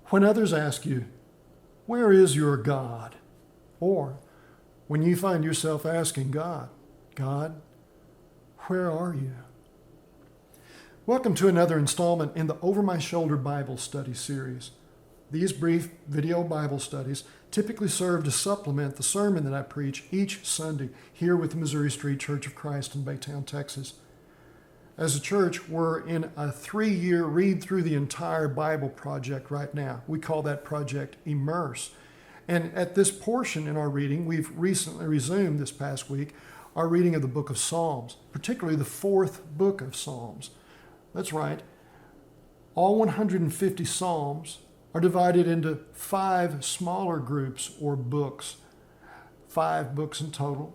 When others ask you, "Where is your God?" Or when you find yourself asking God, "God, where are you?" Welcome to another installment in the Over My Shoulder Bible Study series. These brief video Bible studies typically serve to supplement the sermon that I preach each Sunday here with the Missouri Street Church of Christ in Baytown, Texas. As a church, we're in a 3-year read through the entire Bible project right now. We call that project Immerse. And at this portion in our reading, we've recently resumed this past week our reading of the book of Psalms, particularly the 4th book of Psalms. That's right. All 150 Psalms are divided into 5 smaller groups or books, 5 books in total.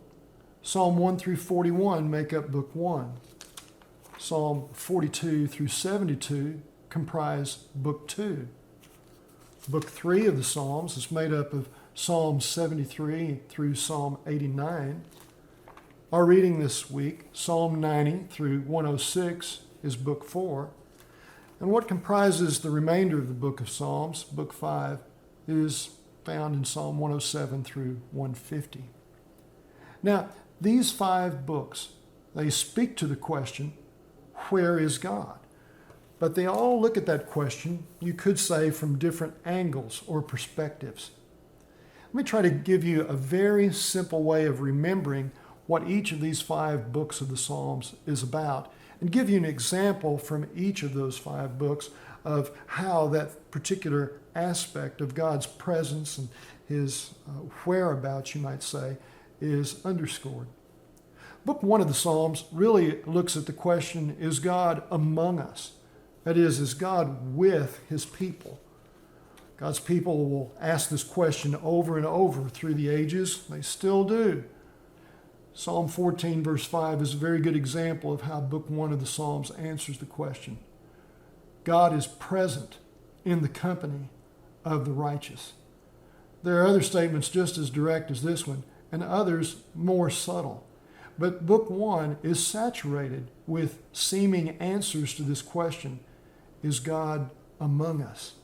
Psalm 1 through 41 make up book 1. Psalm 42 through 72 comprise book 2. Book 3 of the Psalms is made up of Psalm 73 through Psalm 89. Our reading this week, Psalm 90 through 106, is book 4. And what comprises the remainder of the book of Psalms, book 5, is found in Psalm 107 through 150. Now, these 5 books, they speak to the question, where is God? But they all look at that question, you could say, from different angles or perspectives. Let me try to give you a very simple way of remembering what each of these 5 books of the Psalms is about, and give you an example from each of those 5 books of how that particular aspect of God's presence and his whereabouts, you might say, is underscored. Book 1 of the Psalms really looks at the question, is God among us? That is God with his people? God's people will ask this question over and over through the ages. They still do. Psalm 14 verse 5 is a very good example of how book 1 of the Psalms answers the question. God is present in the company of the righteous. There are other statements just as direct as this one, and others more subtle. But book 1 is saturated with seeming answers to this question, is God among us?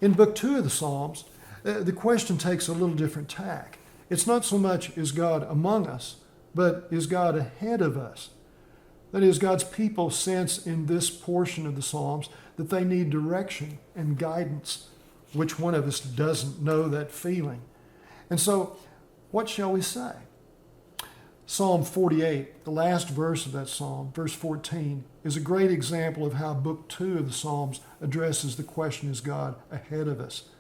In book 2 of the Psalms, the question takes a little different tack. It's not so much, is God among us, but is God ahead of us? That is, God's people sense in this portion of the Psalms that they need direction and guidance. Which one of us doesn't know that feeling? And so, what shall we say? Psalm 48, the last verse of that psalm, verse 14, is a great example of how book 2 of the Psalms addresses the question, is God ahead of us?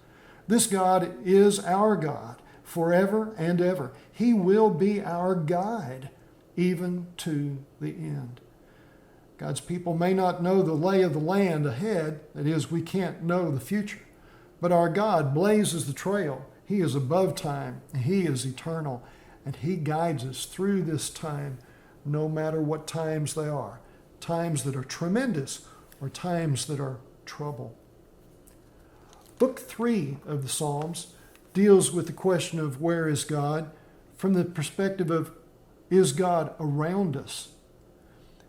This God is our God forever and ever. He will be our guide even to the end. God's people may not know the lay of the land ahead, that is, we can't know the future, but our God blazes the trail. He is above time, and he is eternal, and he guides us through this time, no matter what times they are, times that are tremendous or times that are trouble. Book 3 of the Psalms deals with the question of where is God from the perspective of, is God around us?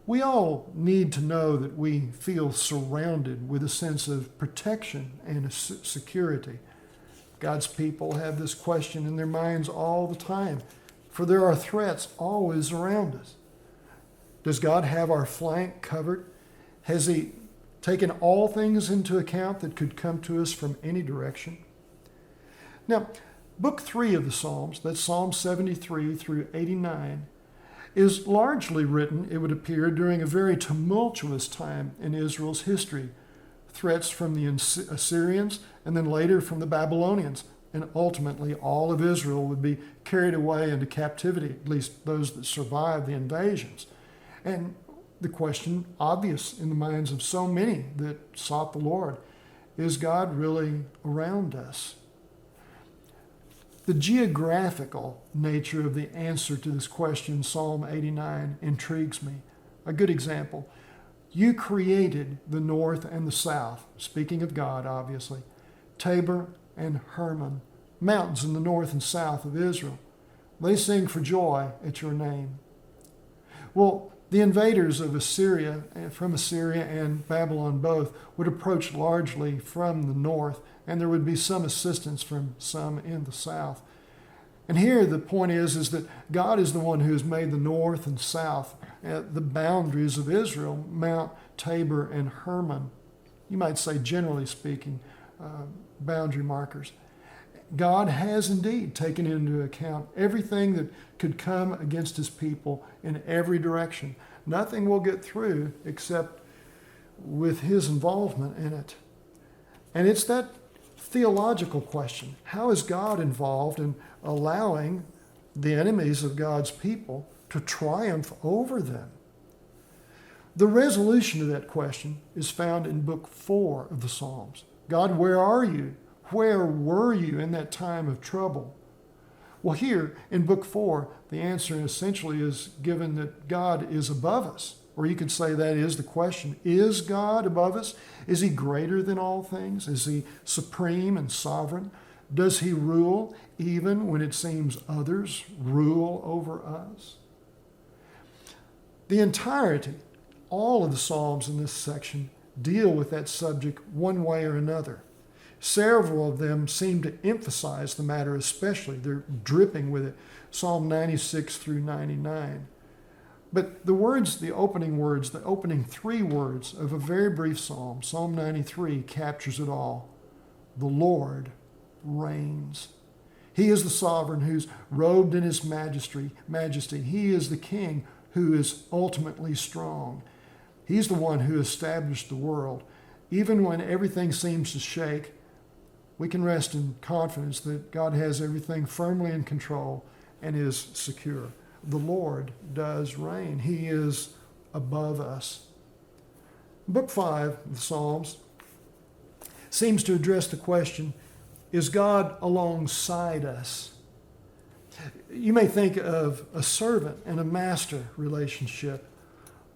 We all need to know that we feel surrounded with a sense of protection and security. God's people have this question in their minds all the time, for there are threats always around us. Does God have our flank covered? Has he taken all things into account that could come to us from any direction? Now, book 3 of the Psalms, that's Psalm 73 through 89, is largely written, it would appear, during a very tumultuous time in Israel's history. Threats from the Assyrians and then later from the Babylonians. And ultimately, all of Israel would be carried away into captivity, at least those that survived the invasions. And the question, obvious in the minds of so many that sought the Lord, is God really around us? The geographical nature of the answer to this question, Psalm 89, intrigues me. A good example. You created the north and the south, speaking of God, obviously, Tabor and Hermon, mountains in the north and south of Israel. They sing for joy at your name. Well, The invaders of Assyria, from Assyria and Babylon both, would approach largely from the north, and there would be some assistance from some in the south. And here the point is that God is the one who has made the north and south, the boundaries of Israel, Mount Tabor and Hermon. You might say, generally speaking, boundary markers. God has indeed taken into account everything that could come against his people in every direction. Nothing will get through except with his involvement in it. And it's that theological question. How is God involved in allowing the enemies of God's people to triumph over them? The resolution to that question is found in Book 4 of the Psalms. God, where are you? Where were you in that time of trouble? Well, here in Book 4, the answer essentially is given that God is above us. Or you could say that is the question. Is God above us? Is he greater than all things? Is he supreme and sovereign? Does he rule even when it seems others rule over us? The entirety, all of the Psalms in this section deal with that subject one way or another. Several of them seem to emphasize the matter especially. They're dripping with it. Psalm 96 through 99. But the opening three words of a very brief psalm, Psalm 93, captures it all. The Lord reigns. He is the sovereign who's robed in his majesty. He is the king who is ultimately strong. He's the one who established the world. Even when everything seems to shake, we can rest in confidence that God has everything firmly in control and is secure. The Lord does reign. He is above us. Book 5 of the Psalms seems to address the question, is God alongside us? You may think of a servant and a master relationship.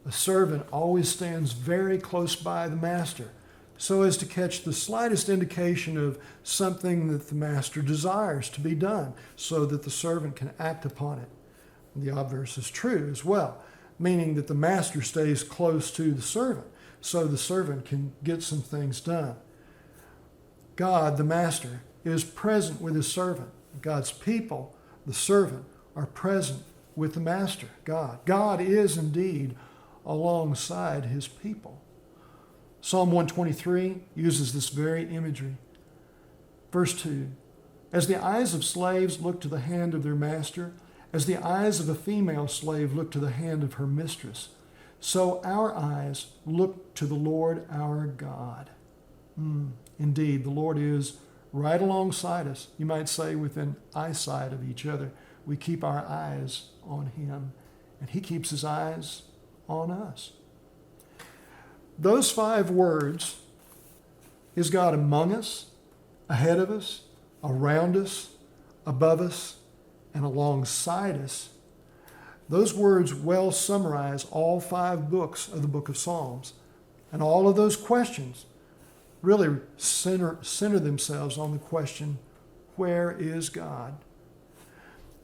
A servant always stands very close by the master, so as to catch the slightest indication of something that the master desires to be done, so that the servant can act upon it. The obverse is true as well, meaning that the master stays close to the servant, so the servant can get some things done. God, the master, is present with his servant. God's people, the servant, are present with the master, God. God is indeed alongside his people. Psalm 123 uses this very imagery. Verse 2, as the eyes of slaves look to the hand of their master, as the eyes of a female slave look to the hand of her mistress, so our eyes look to the Lord our God. Indeed, the Lord is right alongside us. You might say within eyesight of each other. We keep our eyes on him, and he keeps his eyes on us. Those 5 words, is God among us, ahead of us, around us, above us, and alongside us? Those words well summarize all 5 books of the book of Psalms. And all of those questions really center themselves on the question, where is God?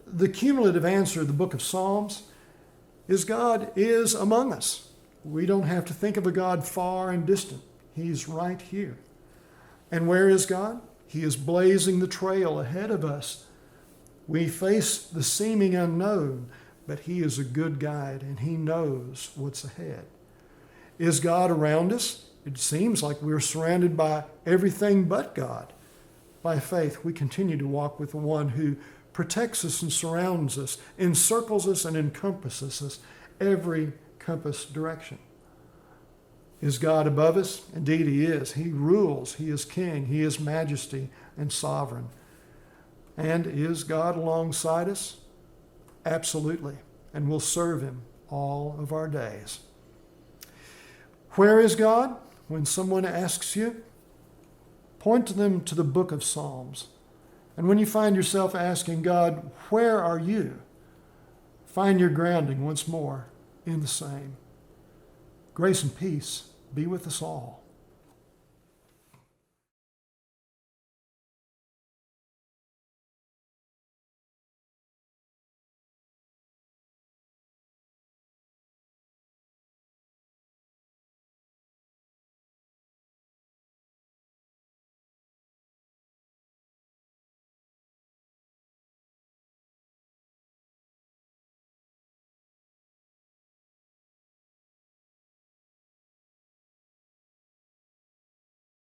The cumulative answer of the book of Psalms is God is among us. We don't have to think of a God far and distant. He's right here. And where is God? He is blazing the trail ahead of us. We face the seeming unknown, but he is a good guide and he knows what's ahead. Is God around us? It seems like we're surrounded by everything but God. By faith, we continue to walk with the one who protects us and surrounds us, encircles us and encompasses us every compass direction. Is God above us? Indeed, he is. He rules. He is king. He is majesty and sovereign. And is God alongside us? Absolutely. And we'll serve him all of our days. Where is God? When someone asks you, point to them to the book of Psalms. And when you find yourself asking God, where are you? Find your grounding once more in the same. Grace and peace be with us all.